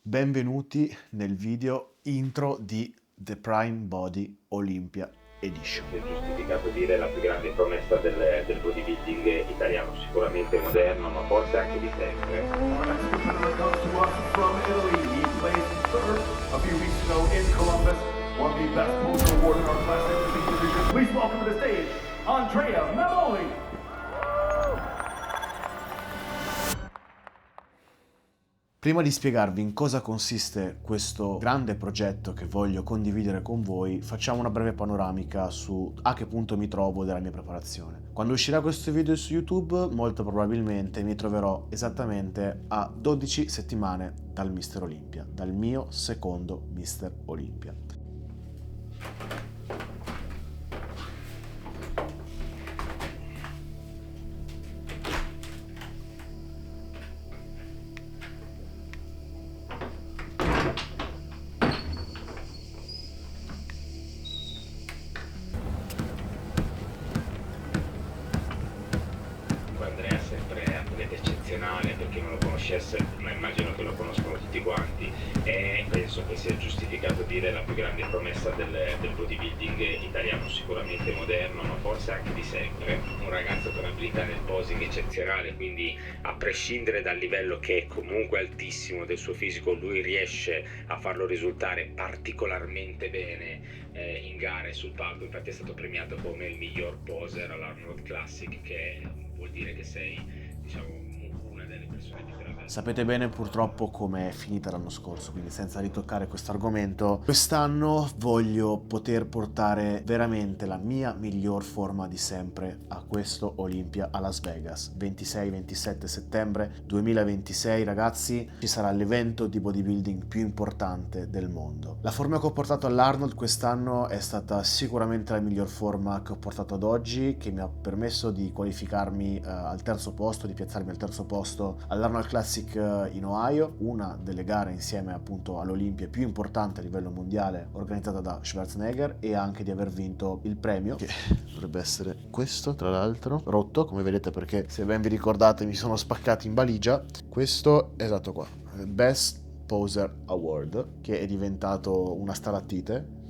Benvenuti nel video intro di The Prime Body Olympia Edition. È giustificato dire la più grande promessa del bodybuilding italiano, sicuramente moderno, ma forse anche di sempre. Please welcome to the stage, Andrea Memoli. Prima di spiegarvi in cosa consiste questo grande progetto che voglio condividere con voi, facciamo una breve panoramica su a che punto mi trovo della mia preparazione. Quando uscirà questo video su YouTube, molto probabilmente mi troverò esattamente a 12 settimane dal Mister Olympia, dal mio secondo Mister Olympia. Andrea è sempre un atleta eccezionale, per chi non lo conoscesse, ma immagino che lo conoscono tutti quanti, e penso che sia giustificato dire la più grande promessa del bodybuilding italiano, sicuramente moderno, ma forse anche di sempre. Un ragazzo con abilità nel posing eccezionale, quindi a prescindere dal livello che è comunque altissimo del suo fisico, lui riesce a farlo risultare particolarmente bene in gare sul palco. Infatti è stato premiato come il miglior poser all'Arnold Classic, che vuol dire che sei, diciamo, una delle persone più bravissime. Sapete bene purtroppo come è finita l'anno scorso, quindi senza ritoccare questo argomento, quest'anno voglio poter portare veramente la mia miglior forma di sempre a questo Olympia a Las Vegas. 26-27 settembre 2026, ragazzi, ci sarà l'evento di bodybuilding più importante del mondo. La forma che ho portato all'Arnold quest'anno è stata sicuramente la miglior forma che ho portato ad oggi, che mi ha permesso di qualificarmi al terzo posto, di piazzarmi al terzo posto all'Arnold Classic in Ohio, una delle gare insieme appunto all'Olympia più importante a livello mondiale organizzata da Schwarzenegger, e anche di aver vinto il premio, che dovrebbe essere questo tra l'altro, rotto come vedete perché se ben vi ricordate mi sono spaccati in valigia. Questo è esatto qua, Best Poser Award, che è diventato una stalattite.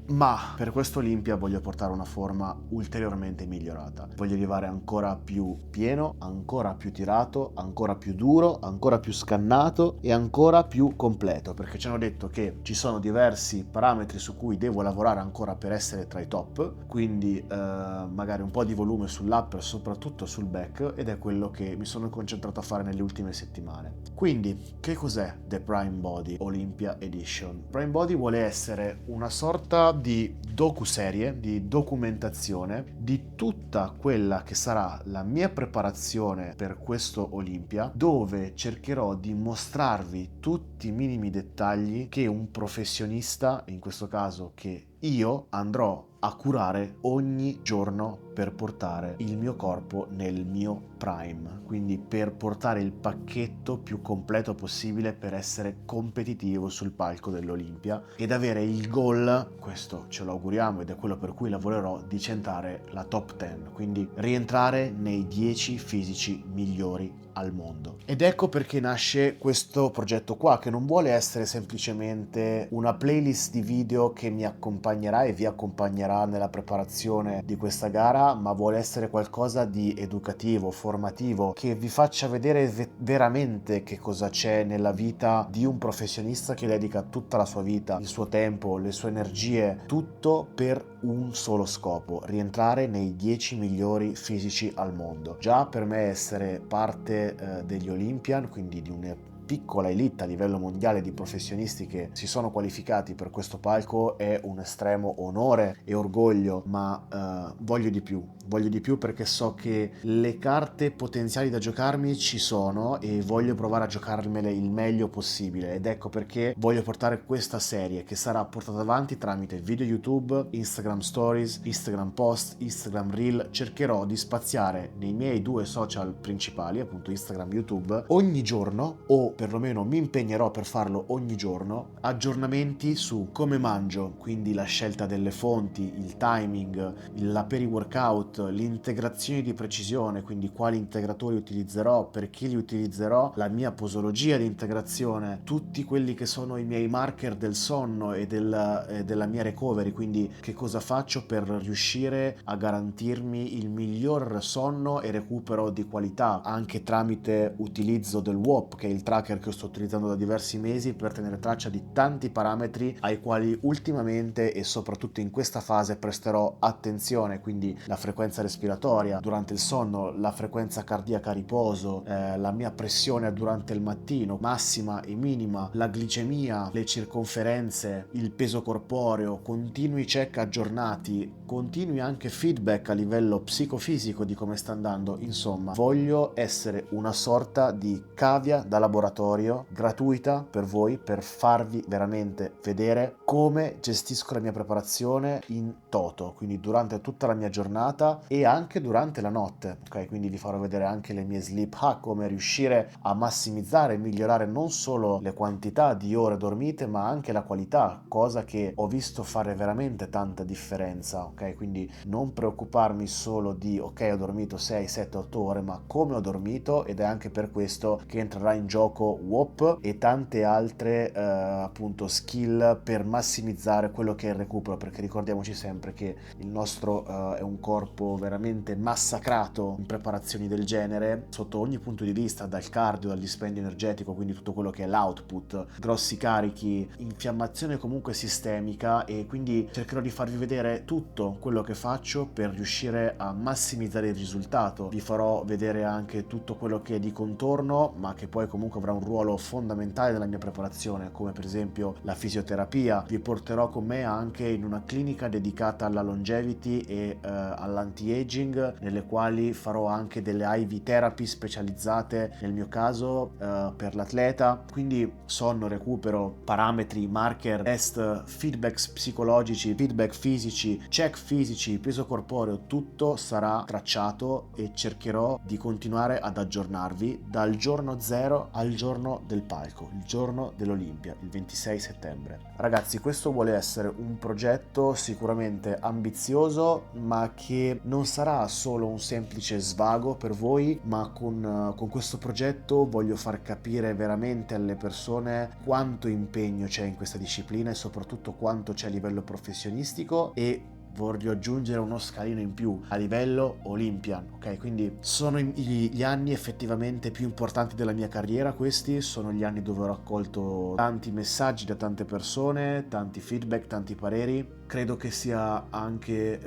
Ma per questo Olympia voglio portare una forma ulteriormente migliorata. Voglio arrivare ancora più pieno, ancora più tirato, ancora più duro, ancora più scannato e ancora più completo, perché ci hanno detto che ci sono diversi parametri su cui devo lavorare ancora per essere tra i top, quindi magari un po' di volume sull'upper, soprattutto sul back, ed è quello che mi sono concentrato a fare nelle ultime settimane. Quindi, che cos'è The Prime Body Olympia Edition? Prime Body vuole essere una sorta di docuserie, di documentazione di tutta quella che sarà la mia preparazione per questo Olympia, dove cercherò di mostrarvi tutti i minimi dettagli che un professionista, in questo caso che io, andrò a curare ogni giorno per portare il mio corpo nel mio prime, quindi per portare il pacchetto più completo possibile per essere competitivo sul palco dell'Olympia ed avere il goal, questo ce lo auguriamo ed è quello per cui lavorerò, di centrare la top 10, quindi rientrare nei 10 fisici migliori al mondo. Ed ecco perché nasce questo progetto qua, che non vuole essere semplicemente una playlist di video che mi accompagnerà e vi accompagnerà nella preparazione di questa gara, ma vuole essere qualcosa di educativo, formativo, che vi faccia vedere veramente che cosa c'è nella vita di un professionista che dedica tutta la sua vita, il suo tempo, le sue energie, tutto per un solo scopo: rientrare nei 10 migliori fisici al mondo. Già per me essere parte degli Olympian, quindi di una piccola elite a livello mondiale di professionisti che si sono qualificati per questo palco, è un estremo onore e orgoglio, ma voglio di più perché so che le carte potenziali da giocarmi ci sono e voglio provare a giocarmele il meglio possibile, ed ecco perché voglio portare questa serie che sarà portata avanti tramite video YouTube, Instagram Stories, Instagram Post, Instagram Reel. Cercherò di spaziare nei miei due social principali, appunto Instagram e YouTube, ogni giorno o perlomeno mi impegnerò per farlo ogni giorno, aggiornamenti su come mangio, quindi la scelta delle fonti, il timing, la peri-workout, l'integrazione di precisione, quindi quali integratori utilizzerò, per chi li utilizzerò, la mia posologia di integrazione, tutti quelli che sono i miei marker del sonno e della mia recovery, quindi che cosa faccio per riuscire a garantirmi il miglior sonno e recupero di qualità, anche tramite utilizzo del WOP, che è il tracker che sto utilizzando da diversi mesi per tenere traccia di tanti parametri ai quali ultimamente e soprattutto in questa fase presterò attenzione, quindi la frequenza respiratoria durante il sonno, la frequenza cardiaca a riposo, la mia pressione durante il mattino, massima e minima, la glicemia, le circonferenze, il peso corporeo, continui check aggiornati, continui anche feedback a livello psicofisico di come sta andando. Insomma, voglio essere una sorta di cavia da laboratorio gratuita per voi, per farvi veramente vedere come gestisco la mia preparazione in toto, quindi durante tutta la mia giornata e anche durante la notte, ok? Quindi vi farò vedere anche le mie sleep hack, come riuscire a massimizzare e migliorare non solo le quantità di ore dormite ma anche la qualità, cosa che ho visto fare veramente tanta differenza, ok? Quindi non preoccuparmi solo di ok, ho dormito 6, 7, 8 ore, ma come ho dormito, ed è anche per questo che entrerà in gioco WOP e tante altre appunto skill per massimizzare quello che è il recupero, perché ricordiamoci sempre che il nostro è un corpo veramente massacrato in preparazioni del genere sotto ogni punto di vista, dal cardio, dal dispendio energetico, quindi tutto quello che è l'output, grossi carichi, infiammazione comunque sistemica, e quindi cercherò di farvi vedere tutto quello che faccio per riuscire a massimizzare il risultato. Vi farò vedere anche tutto quello che è di contorno, ma che poi comunque avrà un ruolo fondamentale nella mia preparazione, come per esempio la fisioterapia. Vi porterò con me anche in una clinica dedicata alla longevity e all'anti-aging, nelle quali farò anche delle IV therapy specializzate, nel mio caso per l'atleta, quindi sonno, recupero, parametri, marker, test, feedback psicologici, feedback fisici, check fisici, peso corporeo, tutto sarà tracciato e cercherò di continuare ad aggiornarvi dal giorno 0 al giorno del palco, il giorno dell'Olimpia, il 26 settembre. Ragazzi, questo vuole essere un progetto sicuramente ambizioso, ma che non sarà solo un semplice svago per voi, ma con questo progetto voglio far capire veramente alle persone quanto impegno c'è in questa disciplina e soprattutto quanto c'è a livello professionistico, e voglio aggiungere uno scalino in più a livello Olympian, ok? Quindi sono gli anni effettivamente più importanti della mia carriera. Questi sono gli anni dove ho raccolto tanti messaggi da tante persone, tanti feedback, tanti pareri. Credo che sia anche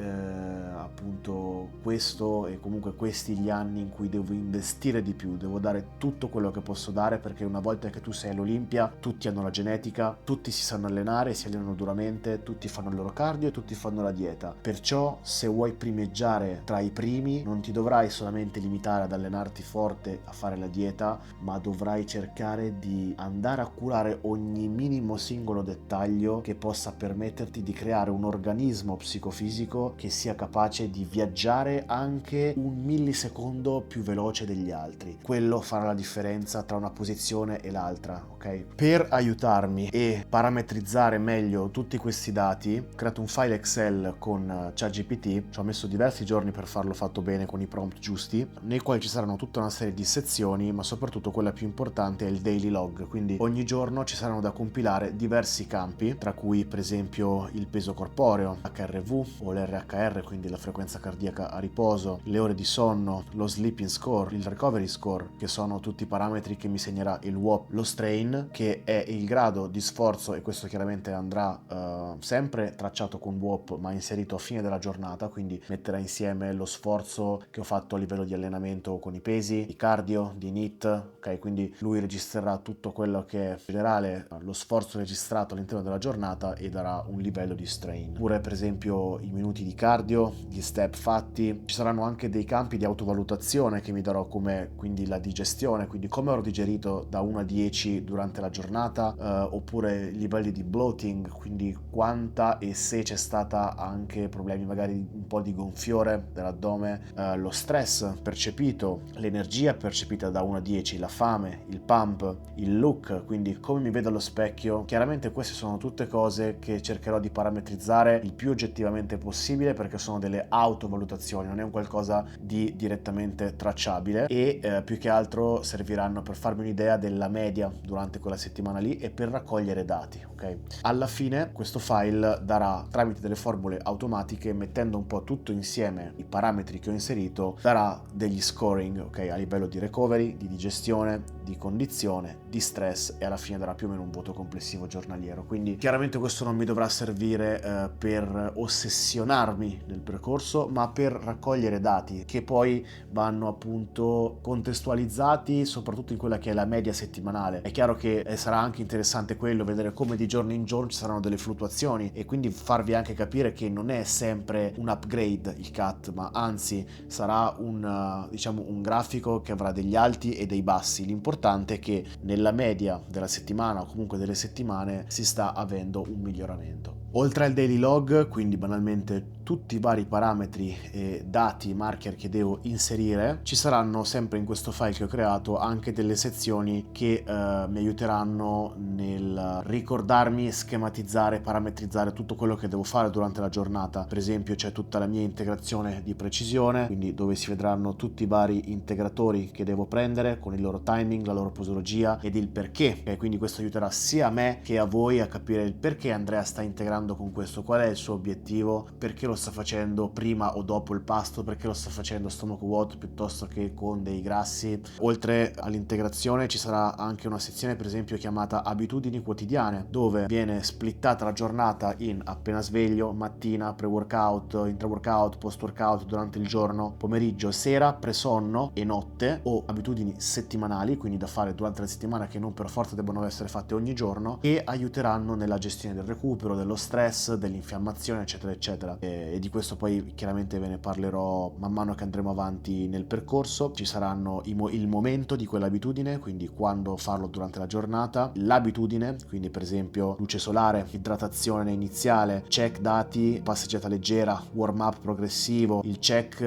appunto questo, e comunque questi gli anni in cui devo investire di più, devo dare tutto quello che posso dare, perché una volta che tu sei all'Olimpia tutti hanno la genetica, tutti si sanno allenare, si allenano duramente, tutti fanno il loro cardio e tutti fanno la dieta. Perciò se vuoi primeggiare tra i primi non ti dovrai solamente limitare ad allenarti forte, a fare la dieta, ma dovrai cercare di andare a curare ogni minimo singolo dettaglio che possa permetterti di creare un organismo psicofisico che sia capace di viaggiare anche un millisecondo più veloce degli altri. Quello farà la differenza tra una posizione e l'altra, ok? Per aiutarmi e parametrizzare meglio tutti questi dati, ho creato un file Excel con ChatGPT. Ci ho messo diversi giorni per farlo fatto bene, con i prompt giusti, nei quali ci saranno tutta una serie di sezioni, ma soprattutto quella più importante è il daily log. Quindi ogni giorno ci saranno da compilare diversi campi, tra cui per esempio il peso corporeo, HRV o l'RHR, quindi la frequenza cardiaca a riposo, le ore di sonno, lo sleeping score, il recovery score, che sono tutti parametri che mi segnerà il WOP, lo strain, che è il grado di sforzo, e questo chiaramente andrà sempre tracciato con WOP ma inserito a fine della giornata, quindi metterà insieme lo sforzo che ho fatto a livello di allenamento con i pesi, di cardio, di NEAT, ok? Quindi lui registrerà tutto quello che è in generale lo sforzo registrato all'interno della giornata e darà un livello di stress. train, oppure per esempio i minuti di cardio, gli step fatti. Ci saranno anche dei campi di autovalutazione che mi darò, come quindi la digestione, quindi come ho digerito da 1 a 10 durante la giornata, oppure livelli di bloating, quindi quanta e se c'è stata anche problemi magari un po' di gonfiore dell'addome, lo stress percepito, l'energia percepita da 1 a 10, la fame, il pump, il look, quindi come mi vedo allo specchio. Chiaramente queste sono tutte cose che cercherò di parametrizzare il più oggettivamente possibile, perché sono delle autovalutazioni, non è un qualcosa di direttamente tracciabile, e più che altro serviranno per farmi un'idea della media durante quella settimana lì e per raccogliere dati, ok? Alla fine questo file darà, tramite delle formule automatiche, mettendo un po' tutto insieme i parametri che ho inserito, darà degli scoring, ok, a livello di recovery, di digestione, di condizione, di stress, e alla fine darà più o meno un voto complessivo giornaliero. Quindi chiaramente questo non mi dovrà servire per ossessionarmi nel percorso, ma per raccogliere dati che poi vanno appunto contestualizzati soprattutto in quella che è la media settimanale. È chiaro che sarà anche interessante quello, vedere come di giorno in giorno ci saranno delle fluttuazioni, e quindi farvi anche capire che non è sempre un upgrade il CAT, ma anzi sarà un grafico che avrà degli alti e dei bassi. L'importante è che nella media della settimana o comunque delle settimane si sta avendo un miglioramento. Oltre al daily log, quindi banalmente tutti i vari parametri e dati, marker che devo inserire, ci saranno sempre in questo file che ho creato anche delle sezioni che mi aiuteranno nel ricordarmi e schematizzare, parametrizzare tutto quello che devo fare durante la giornata. Per esempio c'è tutta la mia integrazione di precisione, quindi dove si vedranno tutti i vari integratori che devo prendere con il loro timing, la loro posologia ed il perché, e quindi questo aiuterà sia a me che a voi a capire il perché Andrea sta integrando con questo, qual è il suo obiettivo, perché lo sta facendo prima o dopo il pasto, perché lo sta facendo a stomaco vuoto piuttosto che con dei grassi. Oltre all'integrazione ci sarà anche una sezione per esempio chiamata abitudini quotidiane, dove viene splittata la giornata in appena sveglio, mattina, pre-workout, intra-workout, post-workout, durante il giorno, pomeriggio, sera, pre-sonno e notte, o abitudini settimanali, quindi da fare durante la settimana che non per forza devono essere fatte ogni giorno, e aiuteranno nella gestione del recupero, dello stress, dell'infiammazione, eccetera eccetera. E di questo poi chiaramente ve ne parlerò man mano che andremo avanti nel percorso. Ci saranno il momento di quell'abitudine, quindi quando farlo durante la giornata, l'abitudine, quindi per esempio luce solare, idratazione iniziale, check dati, passeggiata leggera, warm up progressivo, il check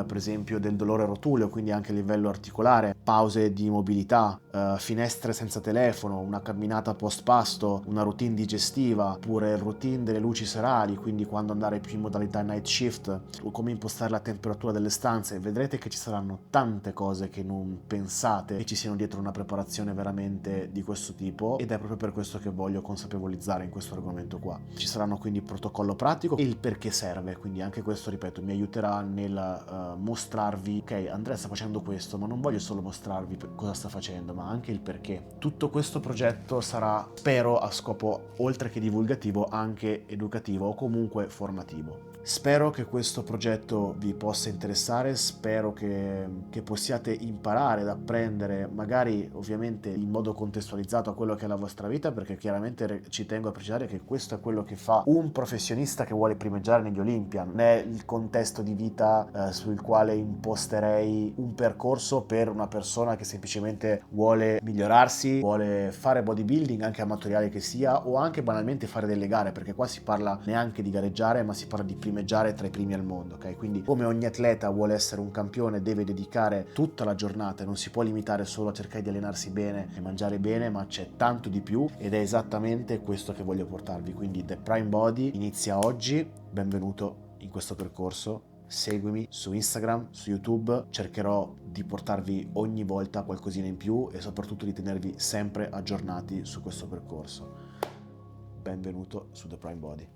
per esempio del dolore rotuleo, quindi anche a livello articolare, pause di mobilità, finestre senza telefono, una camminata post pasto, una routine digestiva, oppure il routine delle luci serali, quindi quando andare più in modalità night shift, o come impostare la temperatura delle stanze. Vedrete che ci saranno tante cose che non pensate che ci siano dietro una preparazione veramente di questo tipo, ed è proprio per questo che voglio consapevolizzare in questo argomento qua. Ci saranno quindi il protocollo pratico e il perché serve, quindi anche questo, ripeto, mi aiuterà nel mostrarvi, ok, Andrea sta facendo questo, ma non voglio solo mostrarvi cosa sta facendo, ma anche il perché. Tutto questo progetto sarà, spero, a scopo oltre che divulgativo anche educativo o comunque formativo. Spero che questo progetto vi possa interessare, spero che possiate imparare ad apprendere, magari ovviamente in modo contestualizzato a quello che è la vostra vita, perché chiaramente ci tengo a precisare che questo è quello che fa un professionista che vuole primeggiare negli Olympia, non è il contesto di vita sul quale imposterei un percorso per una persona che semplicemente vuole migliorarsi, vuole fare bodybuilding anche amatoriale che sia, o anche banalmente fare delle gare, perché qua si parla neanche di gareggiare, ma si parla di primeggiare tra i primi al mondo, ok? Quindi come ogni atleta vuole essere un campione, deve dedicare tutta la giornata, non si può limitare solo a cercare di allenarsi bene e mangiare bene, ma c'è tanto di più, ed è esattamente questo che voglio portarvi. Quindi The Prime Body inizia oggi, benvenuto in questo percorso. Seguimi su Instagram, su YouTube, cercherò di portarvi ogni volta qualcosina in più e soprattutto di tenervi sempre aggiornati su questo percorso. Benvenuto su The Prime Body.